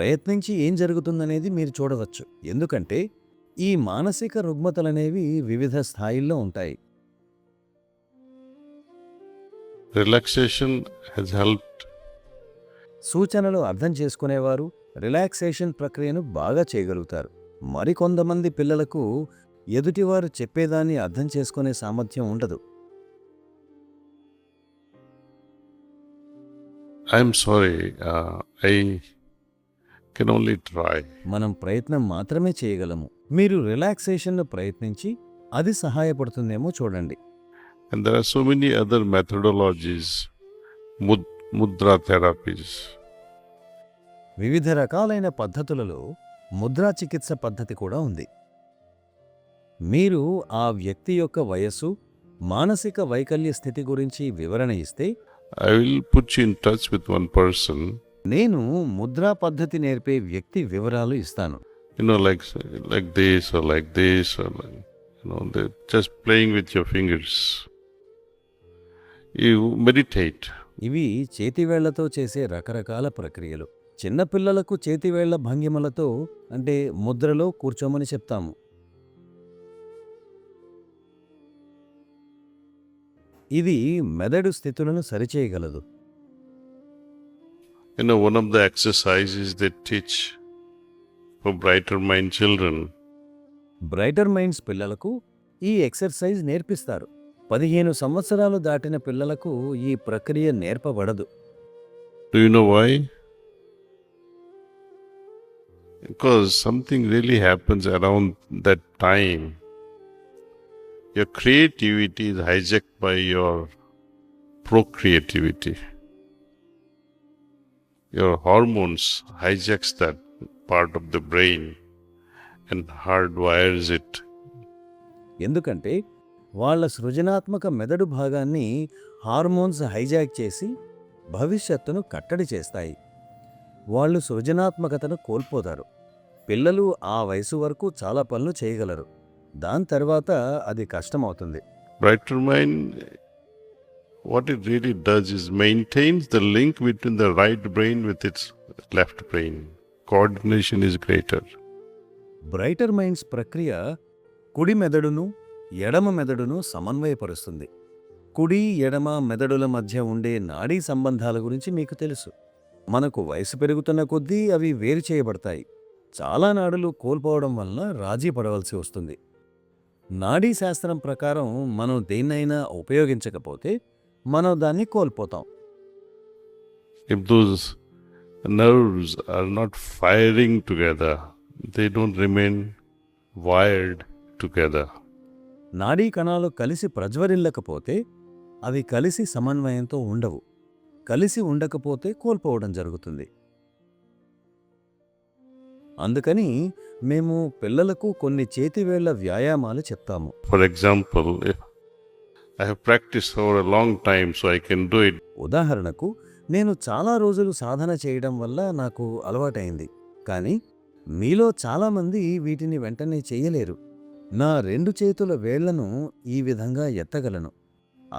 ప్రయత్నించి ఏం జరుగుతుందనేది మీరు చూడవచ్చు. ఎందుకంటే ఈ మానసిక రుగ్మతలనేవి వివిధ స్థాయిల్లో ఉంటాయి. Relaxation has helped. సూచనలు అర్థం చేసుకునేవారు రిలాక్సేషన్ ప్రక్రియను బాగా చేయగలుగుతారు. మరికొంతమంది పిల్లలకు ఎదుటివారు చెప్పేదాన్ని అర్థం చేసుకునే సామర్థ్యం ఉండదు. I'm sorry, I can only try. మనం ప్రయత్నం మాత్రమే చేయగలము. మీరు రిలాక్సేషన్ను ప్రయత్నించి అది సహాయపడుతుందేమో చూడండి. And there are so many other methodologies, mudra therapies. వివిధ రకాలైన పద్ధతులలో ముద్రా చికిత్స పద్ధతి కూడా ఉంది. మీరు ఆ వ్యక్తి యొక్క వయస్సు, మానసిక వైకల్య స్థితి గురించి వివరణ ఇస్తే I will put you in touch with one person, నేను ముద్రా పద్ధతి నేర్పే వ్యక్తి వివరాలు ఇస్తాను. like this or like this, or they're just playing with your fingers. You meditate. ఇవి చేతివేళ్లతో చేసే రకరకాల ప్రక్రియలు. చిన్నపిల్లలకు చేతివేళ్ల భంగిమలతో అంటే ముద్రలో కూర్చోమని చెప్తాము. ఇది మెదడు స్థితులను సరిచేయగలదు. One of the exercises they teach for brighter mind children. Brighter minds పిల్లలకు ఈ ఎక్సర్సైజ్ నేర్పిస్తారు. 15 సంవత్సరాలు దాటిన పిల్లలకు ఈ ప్రక్రియ నేర్పబడదు. Do you know why? Because something really happens around that time. Your creativity is hijacked by your procreativity. Your hormones hijacks that part of the brain and hardwires it. ఎందుకంటే వాళ్ళ సృజనాత్మక మెదడు భాగాన్ని హార్మోన్స్ హైజాక్ చేసి భవిష్యత్తును కట్టడి చేస్తాయి. వాళ్ళు సృజనాత్మకతను కోల్పోతారు. పిల్లలు ఆ వయసు వరకు చాలా పనులు చేయగలరు. దాని తర్వాత అది కష్టమవుతుంది. Brighter mind, what it really does is maintains the link between the right brain with its left brain. Coordination is greater. Brighter minds ప్రక్రియ కుడి మెదడును ఎడమ మెదడును సమన్వయపరుస్తుంది. కుడి ఎడమ మెదడుల మధ్య ఉండే నాడీ సంబంధాల గురించి మీకు తెలుసు. మనకు వయసు పెరుగుతున్న కొద్దీ అవి వేరు చేయబడతాయి. చాలా నాడులు కోల్పోవడం వలన రాజీ పడవలసి వస్తుంది. నాడీ శాస్త్రం ప్రకారం మనం దేన్నైనా ఉపయోగించకపోతే మనం దాన్ని కోల్పోతాం. If those nerves are not firing together, they don't remain wired together. నాడీ కణాలు కలిసి ప్రజ్వరిల్లకపోతే అవి కలిసి సమన్వయంతో ఉండవు. కలిసి ఉండకపోతే కోల్పోవడం జరుగుతుంది. అందుకని మేము పిల్లలకు కొన్ని చేతివేళ్ల వ్యాయామాలు చెప్తాము. For example, if I have practiced for a long time, so I can do it. ఉదాహరణకు నేను చాలా రోజులు సాధన చేయడం వల్ల నాకు అలవాటైంది. కానీ మీలో చాలామంది వీటిని వెంటనే చెయ్యలేరు. నా 2 చేతుల వేళ్లను ఈ విధంగా ఎత్తగలను.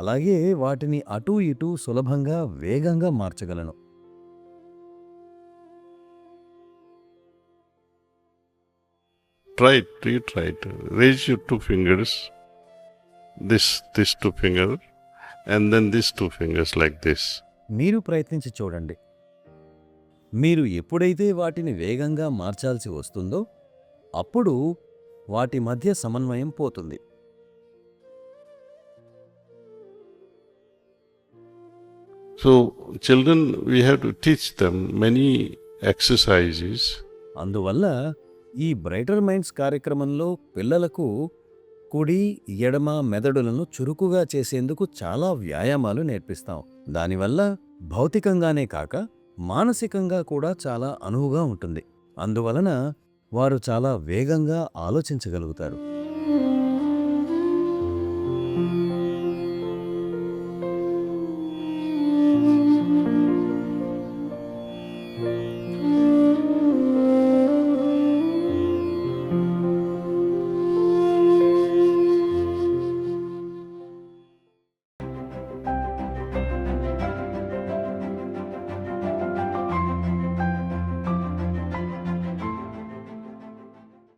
అలాగే వాటిని అటూ ఇటూ సులభంగా వేగంగా మార్చగలను. Try it. Raise your 2 fingers, this 2 finger, and then these 2 fingers like this. మీరు ప్రయత్నించి చూడండి. మీరు ఎప్పుడైతే వాటిని వేగంగా మార్చాల్సి వస్తుందో అప్పుడు వాటి మధ్య సమన్వయం పోతుంది. So children, we have to teach them many exercises. అందువల్ల ఈ బ్రైటర్ మైండ్స్ కార్యక్రమంలో పిల్లలకు కుడి ఎడమ మెదడులను చురుకుగా చేసేందుకు చాలా వ్యాయామాలు నేర్పిస్తాం. దానివల్ల భౌతికంగానే కాక మానసికంగా కూడా చాలా అనువుగా ఉంటుంది. అందువలన వారు చాలా వేగంగా ఆలోచించగలుగుతారు.